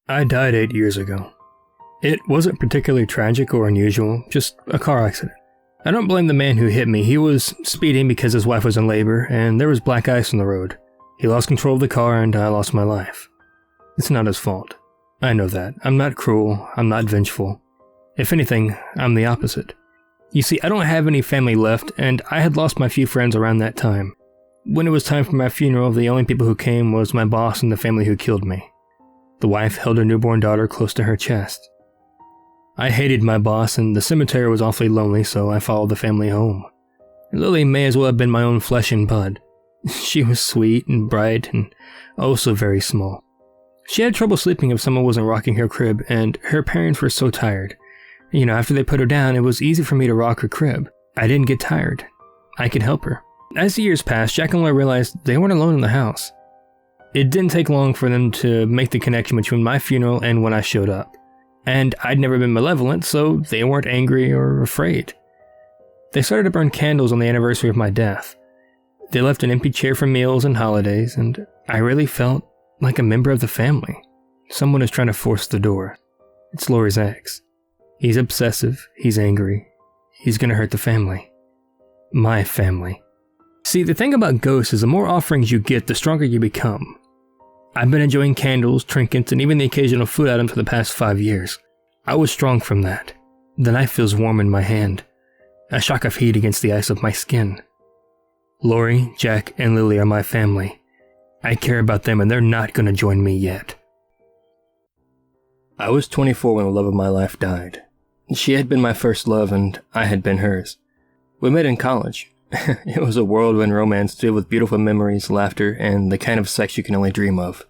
I died 8 years ago. It wasn't particularly tragic or unusual, just a car accident. I don't blame the man who hit me. He was speeding because his wife was in labor, and there was black ice on the road. He lost control of the car, and I lost my life. It's not his fault. I know that. I'm not cruel. I'm not vengeful. If anything, I'm the opposite. You see, I don't have any family left, and I had lost my few friends around that time. When it was time for my funeral, the only people who came was my boss and the family who killed me. The wife held her newborn daughter close to her chest. I hated my boss, and the cemetery was awfully lonely, so I followed the family home. Lily may as well have been my own flesh and blood. She was sweet and bright and oh so very small. She had trouble sleeping if someone wasn't rocking her crib, and her parents were so tired. After they put her down, it was easy for me to rock her crib. I didn't get tired. I could help her. As the years passed, Jack and Laura realized they weren't alone in the house. It didn't take long for them to make the connection between my funeral and when I showed up. And I'd never been malevolent, so they weren't angry or afraid. They started to burn candles on the anniversary of my death. They left an empty chair for meals and holidays, and I really felt like a member of the family. Someone is trying to force the door. It's Lori's ex. He's obsessive, he's angry, he's gonna hurt the family. My family. See, the thing about ghosts is the more offerings you get, the stronger you become. I've been enjoying candles, trinkets, and even the occasional food items for the past 5 years. I was strong from that. The knife feels warm in my hand, a shock of heat against the ice of my skin. Lori, Jack, and Lily are my family. I care about them, and they're not gonna join me yet. I was 24 when the love of my life died. She had been my first love, and I had been hers. We met in college. It was a whirlwind romance filled with beautiful memories, laughter, and the kind of sex you can only dream of.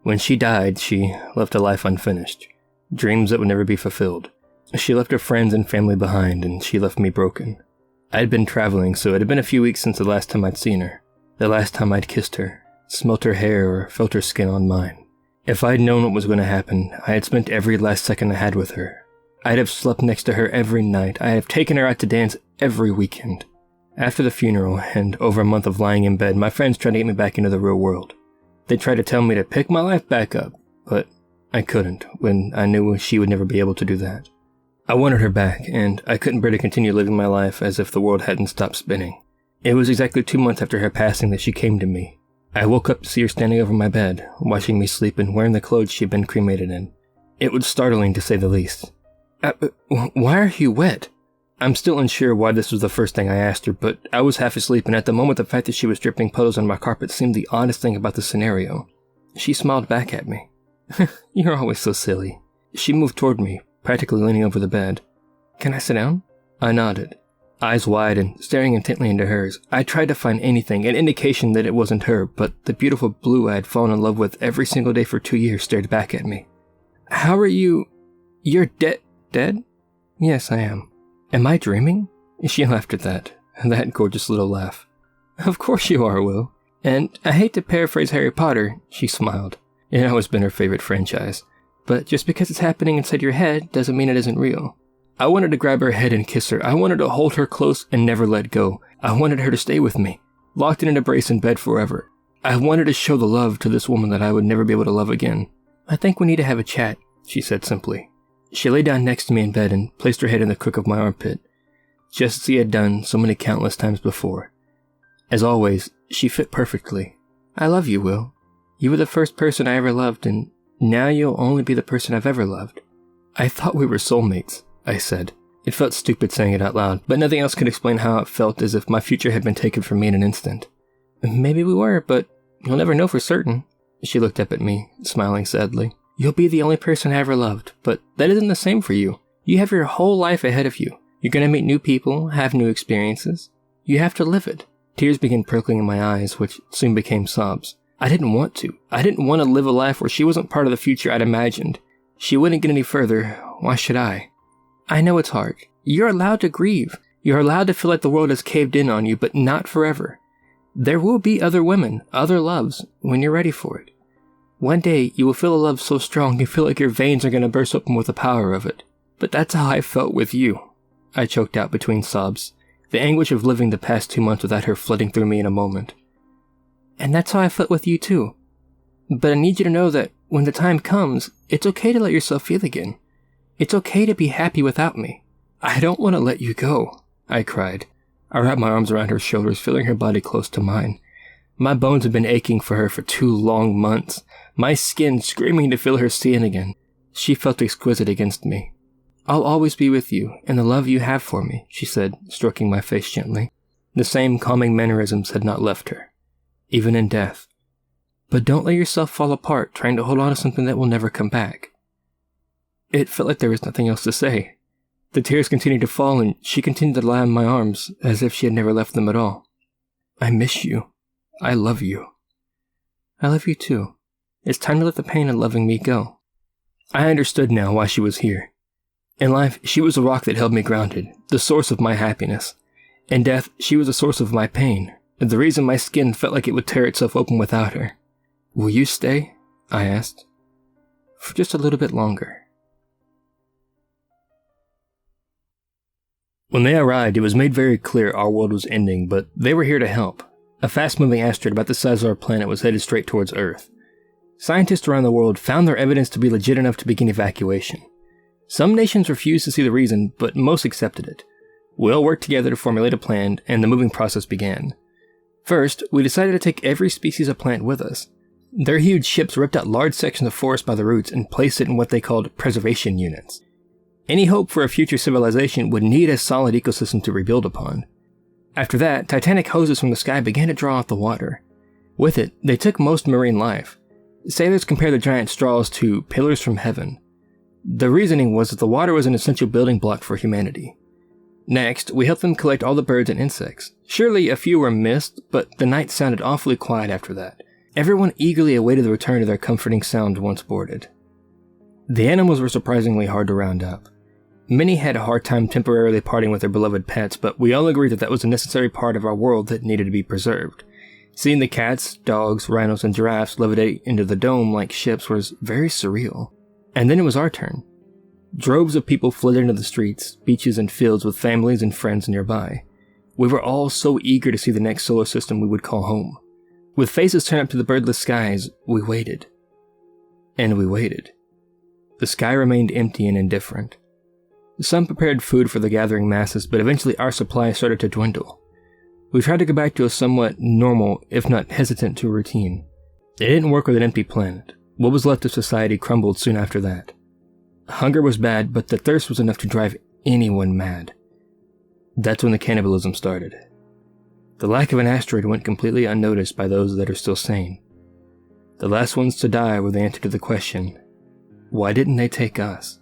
When she died, she left a life unfinished, dreams that would never be fulfilled. She left her friends and family behind, and she left me broken. I had been traveling, so it had been a few weeks since the last time I'd seen her, the last time I'd kissed her, smelt her hair, or felt her skin on mine. If I'd known what was going to happen, I had spent every last second I had with her. I'd have slept next to her every night. I'd have taken her out to dance every weekend. After the funeral, and over a month of lying in bed, my friends tried to get me back into the real world. They tried to tell me to pick my life back up, but I couldn't, when I knew she would never be able to do that. I wanted her back, and I couldn't bear to continue living my life as if the world hadn't stopped spinning. It was exactly 2 months after her passing that she came to me. I woke up to see her standing over my bed, watching me sleep and wearing the clothes she'd been cremated in. It was startling, to say the least. Why are you wet? I'm still unsure why this was the first thing I asked her, but I was half asleep, and at the moment the fact that she was dripping puddles on my carpet seemed the oddest thing about the scenario. She smiled back at me. You're always so silly. She moved toward me, practically leaning over the bed. Can I sit down? I nodded, eyes wide and staring intently into hers. I tried to find anything, an indication that it wasn't her, but the beautiful blue I had fallen in love with every single day for 2 years stared back at me. How are you? You're dead? Yes, I am. Am I dreaming? She laughed at that gorgeous little laugh. Of course you are, Will. And I hate to paraphrase Harry Potter, she smiled. It had always been her favorite franchise. But just because it's happening inside your head doesn't mean it isn't real. I wanted to grab her head and kiss her. I wanted to hold her close and never let go. I wanted her to stay with me, locked in an embrace in bed forever. I wanted to show the love to this woman that I would never be able to love again. I think we need to have a chat, she said simply. She lay down next to me in bed and placed her head in the crook of my armpit, just as she had done so many countless times before. As always, she fit perfectly. I love you, Will. You were the first person I ever loved, and now you'll only be the person I've ever loved. I thought we were soulmates, I said. It felt stupid saying it out loud, but nothing else could explain how it felt, as if my future had been taken from me in an instant. Maybe we were, but you'll never know for certain. She looked up at me, smiling sadly. You'll be the only person I ever loved, but that isn't the same for you. You have your whole life ahead of you. You're going to meet new people, have new experiences. You have to live it. Tears began percolating in my eyes, which soon became sobs. I didn't want to. I didn't want to live a life where she wasn't part of the future I'd imagined. She wouldn't get any further. Why should I? I know it's hard. You're allowed to grieve. You're allowed to feel like the world has caved in on you, but not forever. There will be other women, other loves, when you're ready for it. One day, you will feel a love so strong you feel like your veins are going to burst open with the power of it. But that's how I felt with you. I choked out between sobs, the anguish of living the past 2 months without her flooding through me in a moment. And that's how I felt with you too. But I need you to know that when the time comes, it's okay to let yourself feel again. It's okay to be happy without me. I don't want to let you go, I cried. I wrapped my arms around her shoulders, feeling her body close to mine. My bones had been aching for her for 2 long months, my skin screaming to feel her skin again. She felt exquisite against me. I'll always be with you, and the love you have for me, she said, stroking my face gently. The same calming mannerisms had not left her, even in death. But don't let yourself fall apart trying to hold on to something that will never come back. It felt like there was nothing else to say. The tears continued to fall, and she continued to lie in my arms as if she had never left them at all. I miss you. I love you. I love you too. It's time to let the pain of loving me go. I understood now why she was here. In life, she was a rock that held me grounded, the source of my happiness. In death, she was the source of my pain, the reason my skin felt like it would tear itself open without her. Will you stay? I asked. For just a little bit longer. When they arrived, it was made very clear our world was ending, but they were here to help. A fast-moving asteroid about the size of our planet was headed straight towards Earth. Scientists around the world found their evidence to be legit enough to begin evacuation. Some nations refused to see the reason, but most accepted it. We all worked together to formulate a plan, and the moving process began. First, we decided to take every species of plant with us. Their huge ships ripped out large sections of forest by the roots and placed it in what they called preservation units. Any hope for a future civilization would need a solid ecosystem to rebuild upon. After that, titanic hoses from the sky began to draw out the water. With it, they took most marine life. Sailors compared the giant straws to pillars from heaven. The reasoning was that the water was an essential building block for humanity. Next, we helped them collect all the birds and insects. Surely a few were missed, but the night sounded awfully quiet after that. Everyone eagerly awaited the return of their comforting sound once boarded. The animals were surprisingly hard to round up. Many had a hard time temporarily parting with their beloved pets, but we all agreed that that was a necessary part of our world that needed to be preserved. Seeing the cats, dogs, rhinos, and giraffes levitate into the dome like ships was very surreal. And then it was our turn. Droves of people flooded into the streets, beaches, and fields with families and friends nearby. We were all so eager to see the next solar system we would call home. With faces turned up to the birdless skies, we waited. And we waited. The sky remained empty and indifferent. Some prepared food for the gathering masses, but eventually our supply started to dwindle. We tried to go back to a somewhat normal, if not hesitant to routine. It didn't work with an empty planet. What was left of society crumbled soon after that. Hunger was bad, but the thirst was enough to drive anyone mad. That's when the cannibalism started. The lack of an asteroid went completely unnoticed by those that are still sane. The last ones to die were the answer to the question, why didn't they take us?